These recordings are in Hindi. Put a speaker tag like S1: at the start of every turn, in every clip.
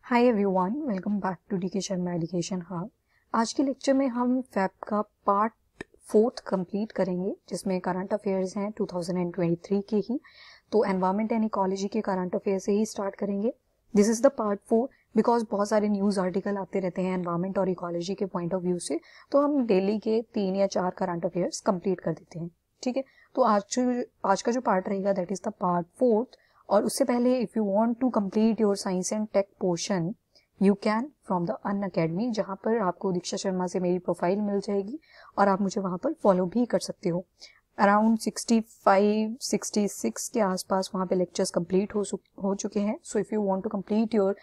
S1: Hi everyone, welcome back to DK Sharma education hub. आज के लेक्चर में हम फैब का पार्ट 4 कंप्लीट करेंगे, जिसमें करंट अफेयर्स हैं 2023 के ही। तो एनवायरनमेंट एंड इकोलॉजी के करंट अफेयर से ही स्टार्ट करेंगे। This is the part 4 because बहुत सारे न्यूज़ आर्टिकल आते रहते हैं एनवायरनमेंट और इकोलॉजी के पॉइंट ऑफ व्यू से, तो हम डेली के 3 या 4 करंट अफेयर्स कंप्लीट कर देते हैं। ठीक है, तो आज का जो पार्ट रहेगा दैट इज द पार्ट 4। और उससे पहले if you want to complete your science and tech portion you can from the Unacademy, जहाँ पर आपको दीक्षा शर्मा से मेरी प्रोफाइल मिल जाएगी और आप मुझे वहाँ पर फॉलो भी कर सकते हो। अराउंड 65-66 के आसपास वहाँ पे लेक्चर्स कंप्लीट हो चुके हैं। So if you want to complete your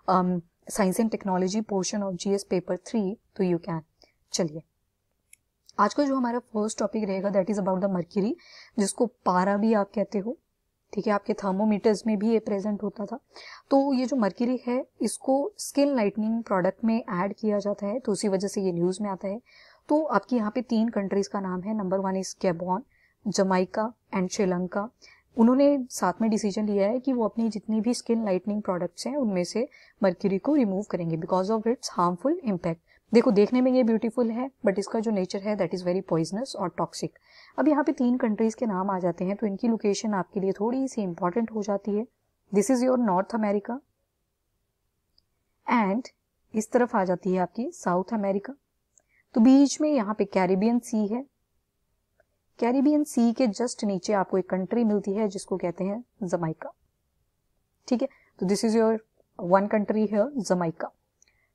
S1: science and technology portion of GS paper 3 तो यू कैन। चलिए, आज का जो हमारा फर्स्ट टॉपिक रहेगा that is about the mercury, जिसको पारा भी आप कहते हो। ठीक है, आपके थर्मोमीटर्स में भी ये प्रेजेंट होता था। तो ये जो मर्क्यूरी है इसको स्किन लाइटनिंग प्रोडक्ट में ऐड किया जाता है, तो उसी वजह से ये न्यूज़ में आता है। तो आपकी यहाँ पे 3 कंट्रीज का नाम है। Number 1 is Gabon, Jamaica and Sri Lanka. उन्होंने साथ में डिसीजन लिया है कि वो अपनी जितनी भी स्किन लाइटनिंग प्रोडक्ट्स हैं उनमें से मर्क्यूरी को रिमूव करेंगे because of its harmful impact. देखो, देखने में ये ब्यूटीफुल है बट इसका जो नेचर है दैट इज वेरी पॉइजनस और टॉक्सिक। अब यहाँ पे 3 कंट्रीज के नाम आ जाते हैं, तो इनकी लोकेशन आपके लिए थोड़ी सी इंपॉर्टेंट हो जाती है। This is your north America and इस तरफ आ जाती है आपकी साउथ अमेरिका। तो बीच में यहाँ पे कैरिबियन सी है। कैरिबियन सी के जस्ट नीचे आपको एक कंट्री मिलती है जिसको कहते हैं जमाइका। ठीक है, तो दिस इज योर 1 कंट्री है जमाइका।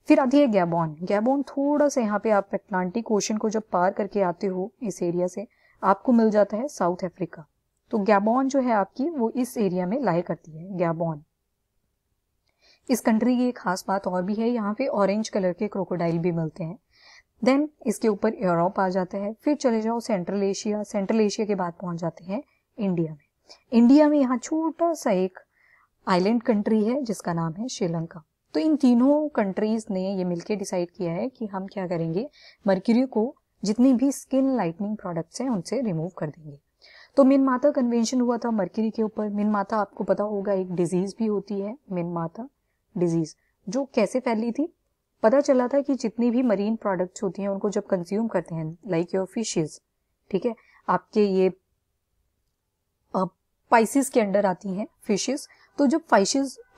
S1: फिर आती है गैबॉन। गैबॉन थोड़ा सा यहाँ पे आप अटलांटिक ओशन को जब पार करके आते हो इस एरिया से आपको मिल जाता है साउथ अफ्रीका। तो गैबॉन जो है आपकी वो इस एरिया में लाई करती है, गैबॉन। इस कंट्री की एक खास बात और भी है, यहाँ पे ऑरेंज कलर के क्रोकोडाइल भी मिलते हैं। देन इसके ऊपर यूरोप आ जाता है। फिर चले जाओ सेंट्रल एशिया। सेंट्रल एशिया के बाद पहुंच जाते हैं इंडिया में। इंडिया में यहाँ छोटा सा एक आइलैंड कंट्री है जिसका नाम है श्रीलंका। तो इन तीनों कंट्रीज ने ये मिलकर डिसाइड किया है कि हम क्या करेंगे, मर्क्यूरी को जितनी भी स्किन लाइटनिंग प्रोडक्ट्स हैं उनसे रिमूव कर देंगे। तो मिनमाता कन्वेंशन हुआ था मर्क्यूरी के ऊपर। मिनमाता आपको पता होगा एक डिजीज भी होती है, मिनमाता डिजीज, जो कैसे फैली थी। पता चला था कि जितनी भी मरीन प्रोडक्ट्स होती हैं उनको जब कंज्यूम करते हैं, लाइक योर फिशेज, ठीक है, आपके ये स्पाइसेस के अंडर आती हैं फिशेस। तो जब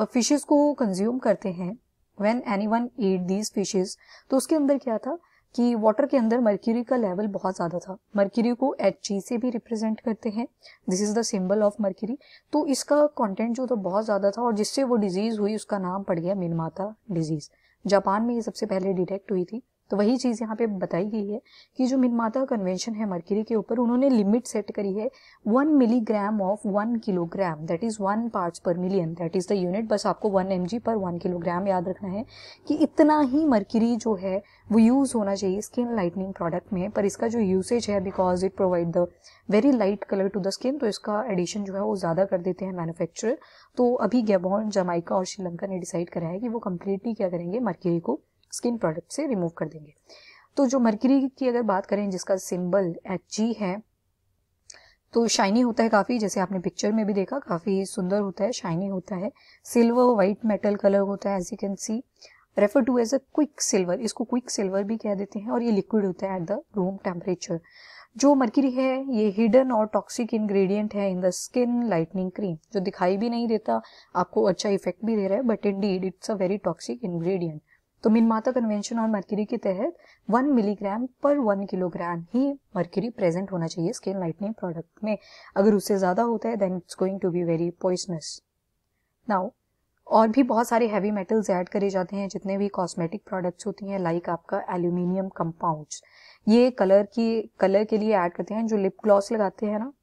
S1: फिशेस को कंज्यूम करते हैं, when anyone eat these fishes, तो उसके अंदर क्या था कि वाटर के अंदर मर्क्यूरी का लेवल बहुत ज्यादा था। मर्क्यूरी को Hg से भी रिप्रेजेंट करते हैं, this is the symbol of mercury. तो इसका कंटेंट जो था बहुत ज्यादा था और जिससे वो डिजीज हुई उसका नाम पड़ गया मिनमाता डिजीज। जापान में ये सबसे पहले डिटेक्ट हुई थी। तो वही चीज यहाँ पे बताई गई है कि जो मिनमाता कन्वेंशन है मर्क्यूरी के ऊपर, उन्होंने लिमिट सेट करी है 1 milligram of 1 kilogram, that is 1 parts per million, that is the unit. बस आपको 1 mg पर 1 किलोग्राम याद रखना है कि इतना ही मर्क्यूरी जो है वो यूज होना चाहिए स्किन लाइटनिंग प्रोडक्ट में। पर इसका जो यूसेज है, because it provide the very light colour to the skin, तो इसका एडिशन जो है वो ज्यादा कर देते हैं मैन्युफैक्चरर। तो अभी गैबॉन, जमाइका और श्रीलंका ने डिसाइड करा है कि वो कंप्लीटली क्या करेंगे, मर्क्यूरी को स्किन प्रोडक्ट से रिमूव कर देंगे। तो जो मर्क्यूरी की अगर बात करें जिसका सिंबल Hg है, तो शाइनी होता है काफी, जैसे आपने पिक्चर में भी देखा, काफी सुंदर होता है, शाइनी होता है, सिल्वर व्हाइट मेटल कलर होता है, as you can see, refer to as a quick silver, इसको क्विक सिल्वर भी कह देते हैं, और ये लिक्विड होता है एट द रूम टेम्परेचर। जो मर्क्यूरी है ये हिडन और टॉक्सिक इंग्रेडिएंट है in the skin lightening cream, जो दिखाई भी नहीं देता, आपको अच्छा इफेक्ट भी दे रहा है, but Indeed it's a very toxic ingredient. तो मिनमाता कन्वेंशन और मर्क्यूरी के तहत 1 मिलीग्राम पर 1 किलोग्राम ही मर्क्यूरी प्रेजेंट होना चाहिए स्किन लाइटनिंग प्रोडक्ट में। अगर उससे ज्यादा होता है then it's going to be very poisonous. Now और भी बहुत सारे हैवी मेटल्स ऐड करे जाते हैं जितने भी कॉस्मेटिक प्रोडक्ट्स होती हैं, लाइक आपका एल्यूमिनियम कंपाउंड्स। ये कलर के लिए ऐड करते हैं। जो लिप ग्लॉस लगाते हैं ना,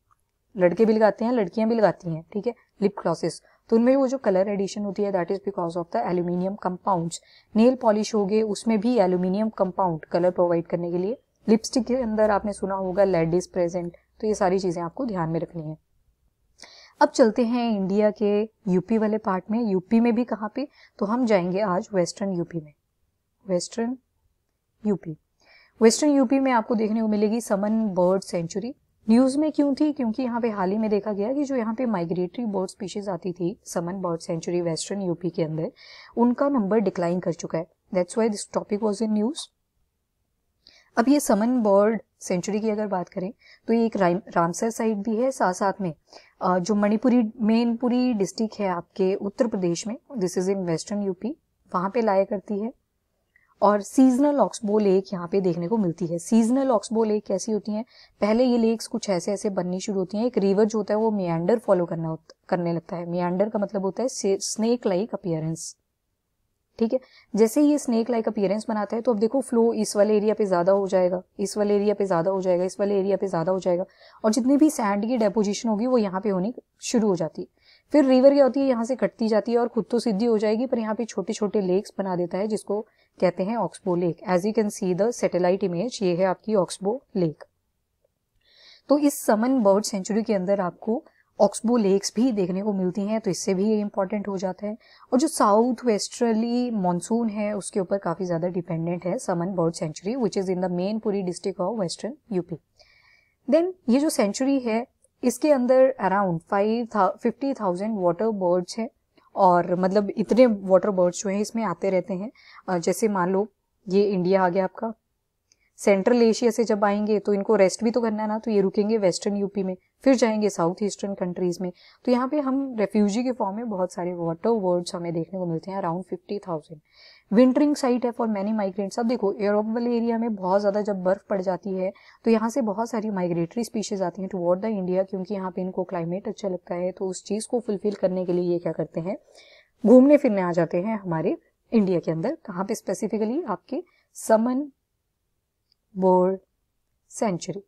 S1: लड़के भी लगाते हैं, लड़कियां भी लगाती हैं, ठीक है, लिप ग्लॉसेस, तो उनमें वो जो कलर एडिशन होती है that is because of the aluminium compounds. Nail polish हो गए, उसमें भी एल्यूमिनियम कंपाउंड कलर प्रोवाइड करने के लिए। लिपस्टिक के अंदर आपने सुना होगा लेड इज प्रेजेंट। तो ये सारी चीजें आपको ध्यान में रखनी है। अब चलते हैं इंडिया के यूपी वाले पार्ट में। यूपी में भी कहाँ पे, तो हम जाएंगे आज वेस्टर्न यूपी में। वेस्टर्न यूपी में आपको देखने को मिलेगी समन बर्ड सेंचुरी। न्यूज में क्यों थी? क्योंकि यहाँ पे हाल ही में देखा गया कि जो यहाँ पे माइग्रेटरी बर्ड स्पीशीज आती थी समन बर्ड सेंचुरी वेस्टर्न यूपी के अंदर, उनका नंबर डिक्लाइन कर चुका है। That's why this topic was in news. अब ये समन बर्ड सेंचुरी की अगर बात करें तो ये एक रामसर साइट भी है, साथ साथ में जो मणिपुरी मेनपुरी डिस्ट्रिक्ट है आपके उत्तर प्रदेश में, this is in western UP, वहां पे लाया करती है। और सीजनल ऑक्सबो लेक यहाँ पे देखने को मिलती है। सीजनल ऑक्सबो लेक कैसी होती हैं? पहले ये लेक्स कुछ ऐसे ऐसे बननी शुरू होती हैं, एक रिवर जो होता है वो मियांडर फॉलो करने लगता है। मियांडर का मतलब होता है स्नेक लाइक अपीयरेंस, ठीक है। जैसे ही ये स्नेक लाइक अपीयरेंस बनाता है तो अब देखो फ्लो इस वाले एरिया पे ज्यादा हो जाएगा, इस वाले एरिया पे ज्यादा हो जाएगा, इस वाले एरिया पे ज्यादा हो जाएगा, और जितनी भी सैंड की डेपोजिशन होगी वो यहाँ पे होनी शुरू हो जाती है। फिर रिवर क्या होती है, यहाँ से कटती जाती है और खुद तो सीधी हो जाएगी, पर यहाँ पे छोटे छोटे लेक्स बना देता है जिसको कहते हैं oxbow lake. As you can see the satellite image, ये है आपकी ऑक्सबो लेक। तो इस समन बर्ड सेंचुरी के अंदर आपको ऑक्सबो लेक्स भी देखने को मिलती हैं, तो इससे भी ये इंपॉर्टेंट हो जाता है। और जो साउथ वेस्टर्ली मानसून है उसके ऊपर काफी ज्यादा डिपेंडेंट है Saman bird sanctuary, which is in the Mainpuri district of western UP. Then ये जो सेंचुरी है इसके अंदर अराउंड 50,000 वाटर बर्ड्स हैं, और मतलब इतने वाटर बर्ड्स जो हैं इसमें आते रहते हैं। जैसे मान लो ये इंडिया आ गया आपका, सेंट्रल एशिया से जब आएंगे तो इनको रेस्ट भी तो करना है ना, तो ये रुकेंगे वेस्टर्न यूपी में, फिर जाएंगे साउथ ईस्टर्न कंट्रीज में। तो यहाँ पे हम रेफ्यूजी के फॉर्म में बहुत सारे वाटर बर्ड्स हमें देखने को मिलते हैं, अराउंड 50,000। विंटरिंग साइट है फॉर मैनी माइग्रेंट्स। अब देखो यूरोप वाले एरिया में बहुत ज्यादा जब बर्फ पड़ जाती है तो यहाँ से बहुत सारी माइग्रेटरी स्पीशीज आती हैं टुवर्ड द इंडिया, क्योंकि यहाँ पे इनको क्लाइमेट अच्छा लगता है। तो उस चीज को फुलफिल करने के लिए ये क्या करते हैं, घूमने फिरने आ जाते हैं हमारे इंडिया के अंदर। कहाँ पे स्पेसिफिकली? आपके समन बर्ड सेंचुरी।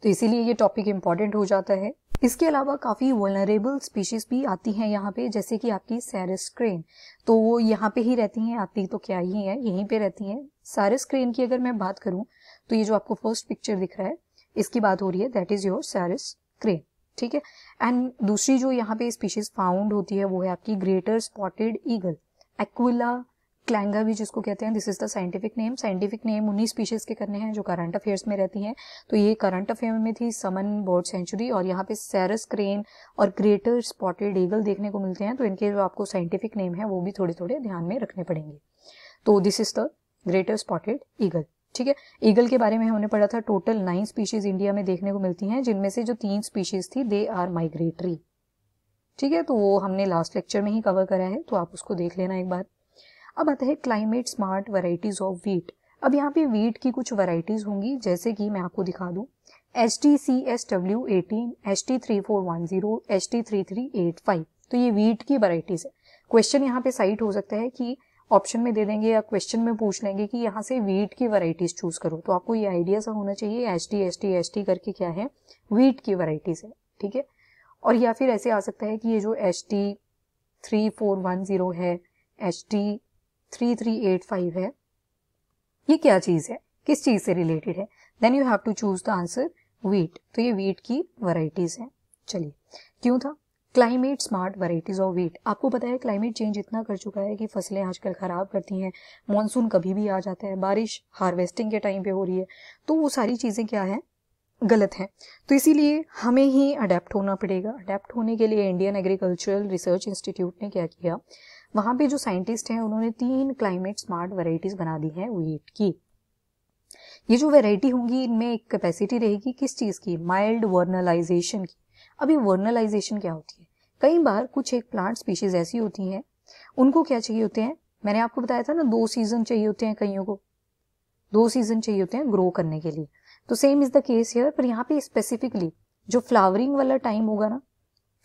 S1: तो इसीलिए ये टॉपिक इंपॉर्टेंट हो जाता है। इसके अलावा काफी वल्नरेबल स्पीशीज भी आती हैं यहाँ पे, जैसे कि आपकी सैरस क्रेन, तो वो यहाँ पे ही रहती हैं, आती तो क्या ही है, यहीं पे रहती हैं। सैरस क्रेन की अगर मैं बात करूं तो ये जो आपको फर्स्ट पिक्चर दिख रहा है इसकी बात हो रही है, दैट इज योर सैरस क्रेन, ठीक है। एंड दूसरी जो यहाँ पे स्पीशीज फाउंड होती है वो है आपकी ग्रेटर स्पॉटेड ईगल, एक्विला क्लैंगा भी जिसको कहते हैं, this is the scientific name. Scientific name 19 species के करने हैं जो करंट अफेयर्स में रहती हैं। तो ये करंट अफेयर में थी समन बर्ड सेंचुरी, और यहाँ पे सैरस क्रेन और ग्रेटर स्पॉटेड ईगल देखने को मिलते हैं। तो इनके जो आपको साइंटिफिक नेम है वो भी थोड़े थोड़े ध्यान में रखने पड़ेंगे। तो this is the greater spotted eagle, ठीक है। ईगल के बारे में हमने पढ़ा था, टोटल 9 स्पीशीज इंडिया में देखने को मिलती हैं, जिनमें से जो 3 स्पीशीज थी दे आर माइग्रेटरी, ठीक है। तो वो हमने लास्ट लेक्चर में ही कवर करा है, तो आप उसको देख लेना एक बार। अब आता है climate smart varieties of wheat. अब यहाँ पे वीट की कुछ वैरायटीज होंगी, जैसे कि मैं आपको दिखा दूं, HTCSW18, HT3410, HT3385। तो ये वीट की वैरायटीज है। क्वेश्चन यहाँ पे साइट हो सकता है कि ऑप्शन में दे देंगे या क्वेश्चन में पूछ लेंगे कि यहाँ से वीट की वैरायटीज चूज करो, तो आपको ये आइडिया सा होना चाहिए HT करके क्या है, वीट की वैरायटीज है, ठीक है। और या फिर ऐसे आ सकता है कि ये जो HT3410 है, HT3385 है, ये क्या चीज है, किस चीज से रिलेटेड है, then you have to choose the answer wheat. तो ये वीट की वैरायटीज हैं। चलिए, क्यों था climate smart varieties of wheat? आपको पता है क्लाइमेट चेंज इतना कर चुका है कि फसलें आजकल खराब करती हैं, मॉनसून कभी भी आ जाता है, बारिश हार्वेस्टिंग के टाइम पे हो रही है, तो वो सारी चीजें क्या है, गलत है। तो इसीलिए हमें ही अडेप्ट होना पड़ेगा। अडेप्ट होने के लिए इंडियन एग्रीकल्चरल रिसर्च इंस्टीट्यूट ने क्या किया, वहां पे जो साइंटिस्ट हैं उन्होंने 3 क्लाइमेट स्मार्ट वैरायटीज बना दी हैं वीट की। ये जो वैरायटी होंगी इनमें एक कैपेसिटी रहेगी किस चीज की, माइल्ड वर्नलाइजेशन की। अब ये वर्नलाइजेशन क्या होती है, कई बार कुछ एक प्लांट स्पीशीज ऐसी होती हैं, उनको क्या चाहिए होते हैं, मैंने आपको बताया था ना 2 सीजन चाहिए होते हैं, कईयों को 2 सीजन चाहिए होते हैं ग्रो करने के लिए। तो same is the case here, पर यहाँ पे स्पेसिफिकली जो फ्लावरिंग वाला टाइम होगा ना,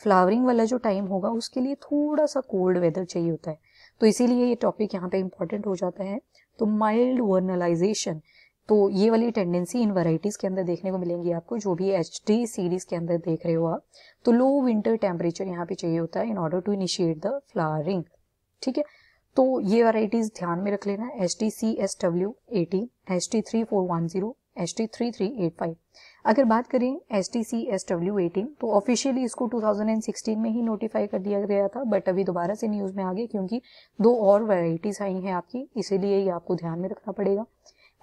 S1: फ्लावरिंग वाला जो टाइम होगा उसके लिए थोड़ा सा कोल्ड वेदर चाहिए होता है। तो इसीलिए ये टॉपिक यहाँ पे इंपॉर्टेंट हो जाता है। तो माइल्ड वर्नलाइजेशन, तो ये वाली टेंडेंसी इन वैरायटीज के अंदर देखने को मिलेंगी आपको, जो भी HT सीरीज के अंदर देख रहे हो आप। तो लो विंटर टेम्परेचर यहाँ पे चाहिए होता है in order to initiate the flowering, ठीक है। तो ये वैरायटीज ध्यान में रख लेना, HTCSW18, HT3410, HT3385। अगर बात करें HTCSW18 तो ऑफिशियली इसको 2016 में ही नोटिफाई कर दिया गया था, बट अभी दोबारा से न्यूज में आ गया क्योंकि 2 और वैरायटीज आई हैं आपकी, इसीलिए ये आपको ध्यान में रखना पड़ेगा।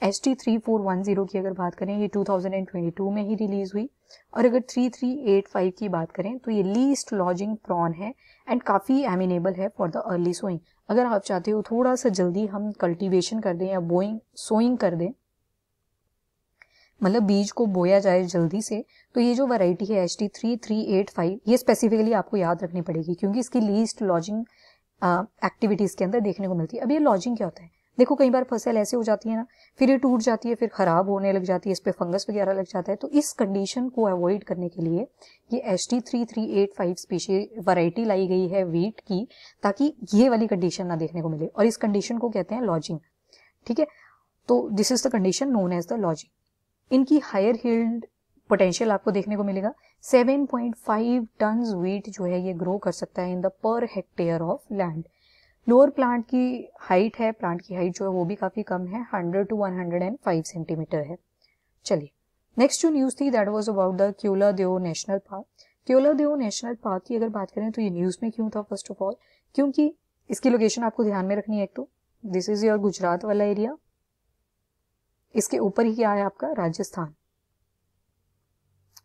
S1: HT3410 की अगर बात करें, ये 2022 में ही रिलीज हुई। और अगर 3385 की बात करें तो ये लीस्ट लॉजिंग प्रॉन है एंड काफ़ी एमिनेबल है फॉर द अर्ली सोइंग। अगर आप चाहते हो थोड़ा सा जल्दी हम कल्टीवेशन कर दें या सोइंग कर दें, मतलब बीज को बोया जाए जल्दी से, तो ये जो वैरायटी है HT3385 ये स्पेसिफिकली आपको याद रखनी पड़ेगी क्योंकि इसकी लीस्ट लॉजिंग एक्टिविटीज के अंदर देखने को मिलती है। अब ये लॉजिंग क्या होता है? देखो कई बार फसल ऐसे हो जाती है ना, फिर ये टूट जाती है, फिर खराब होने लग जाती है, इस पे फंगस वगैरह लग जाता है। तो इस कंडीशन को अवॉइड करने के लिए ये HT3385 स्पीशीज वैरायटी लाई गई है वीट की, ताकि ये वाली कंडीशन ना देखने को मिले, और इस कंडीशन को कहते हैं लॉजिंग। ठीक है, तो this is the condition known as the lodging. इनकी हायर हील्ड पोटेंशियल आपको देखने को मिलेगा। 7.5 टन वीट जो है ये ग्रो कर सकता है in the per hectare of land. Lower plant की हाइट है, प्लांट की हाइट जो है वो भी काफी कम है, 100 to 105 सेंटीमीटर है। चलिए नेक्स्ट जो न्यूज थी that was about the Keoladeo national park. Keoladeo national park की अगर बात करें तो ये न्यूज में क्यों था? फर्स्ट ऑफ ऑल क्योंकि इसकी लोकेशन आपको ध्यान में रखनी है। एक तो दिस इज योर गुजरात वाला एरिया, इसके ऊपर ही क्या है आपका राजस्थान।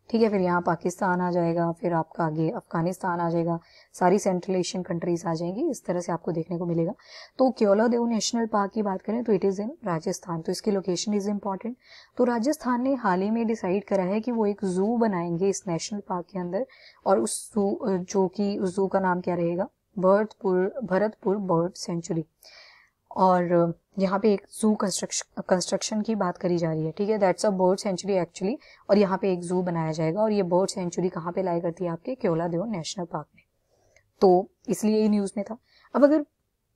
S1: ठीक है, फिर यहाँ पाकिस्तान आ जाएगा, फिर आपका आगे अफगानिस्तान आ जाएगा, सारी सेंट्रल एशियन कंट्रीज आ जाएंगी, इस तरह से आपको देखने को मिलेगा। तो केओलादेओ नेशनल पार्क की बात करें तो इट इज इन राजस्थान, तो इसकी लोकेशन इज इम्पॉर्टेंट। तो राजस्थान ने हाल ही में डिसाइड करा है कि वो एक जू बनाएंगे इस नेशनल पार्क के अंदर, और उस जू जो कि उस जू का नाम क्या रहेगा? Bharatpur bird sanctuary. और यहाँ पे एक जू कंस्ट्रक्शन की बात करी जा रही है। ठीक है, that's a bird sanctuary actually, और यहाँ पे एक जू बनाया जाएगा, और ये बर्ड सेंचुरी कहाँ पे लाई करती है? आपके केओलादेओ नेशनल पार्क में। तो इसलिए ये न्यूज में था। अब अगर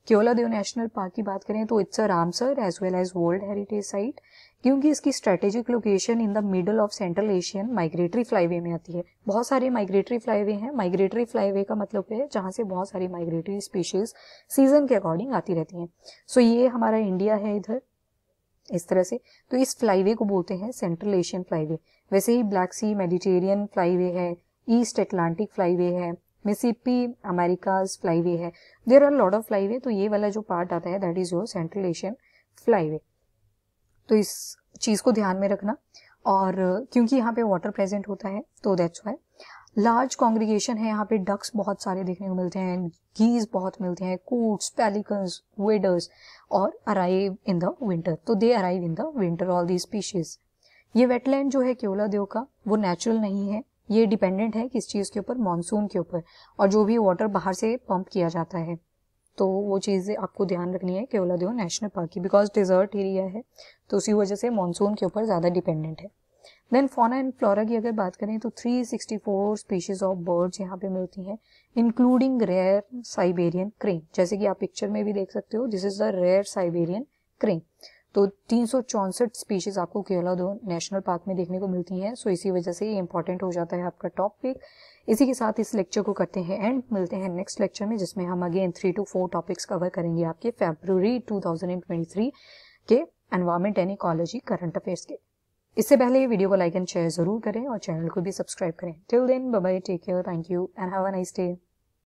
S1: केओलादेओ नेशनल पार्क की बात करें तो it's a Ramsar as well as world heritage site, क्योंकि इसकी strategic location in the middle of central Asian migratory flyway में आती है। बहुत सारे माइग्रेटरी फ्लाईवे हैं। माइग्रेटरी फ्लाईवे का मतलब है जहां से बहुत सारी माइग्रेटरी स्पीशीज सीजन के अकॉर्डिंग आती रहती हैं। सो ये हमारा इंडिया है इधर इस तरह से, तो इस फ्लाईवे को बोलते हैं सेंट्रल एशियन फ्लाईवे। वैसे ही ब्लैक सी मेडिटेरियन फ्लाईवे है, ईस्ट अटलांटिक फ्लाईवे है, मिसिसिपी अमेरिकाज फ्लाईवे है, there are lot of flyway. तो ये वाला जो पार्ट आता है that is your central Asian flyway. तो इस चीज को ध्यान में रखना, और क्योंकि यहाँ पे वाटर प्रेजेंट होता है तो दैट्स व्हाई लार्ज कॉन्ग्रीगेशन है। यहाँ पे डक्स बहुत सारे देखने को मिलते हैं, गीज बहुत मिलते हैं, कूट्स, पेलिकन्स, वेडर्स, और अराइव इन द विंटर। तो they arrive in the winter all the species. ये वेटलैंड जो है केओलादेओ का वो नेचुरल नहीं है, ये डिपेंडेंट है किस चीज के ऊपर? मॉनसून के ऊपर, और जो भी वाटर बाहर से पंप किया जाता है, तो वो चीजें आपको ध्यान रखनी है केओलादेओ नेशनल पार्क की, बिकॉज डिजर्ट एरिया है तो उसी वजह से मॉनसून के ऊपर ज्यादा डिपेंडेंट है। देन फौना एंड फ्लोरा की अगर बात करें तो 364 स्पीशीज ऑफ बर्ड्स यहाँ पे मिलती हैं, इंक्लूडिंग रेयर साइबेरियन क्रेन। जैसे कि आप पिक्चर में भी देख सकते हो, this is the rare Siberian crane. तो 364 स्पीशीज आपको केओलादेओ नेशनल पार्क में देखने को मिलती हैं। सो इसी वजह से ये इंपॉर्टेंट हो जाता है आपका टॉपिक। इसी के साथ इस लेक्चर को करते हैं एंड मिलते हैं नेक्स्ट लेक्चर में, जिसमें हम अगेन 3 to 4 टॉपिक्स कवर करेंगे आपके फरवरी 2023 के environment and ecology current affairs के। इससे पहले ये वीडियो को लाइक एंड शेयर जरूर करें और चैनल को भी सब्सक्राइब करें। Till then bye bye, take care, thank you and have a nice day.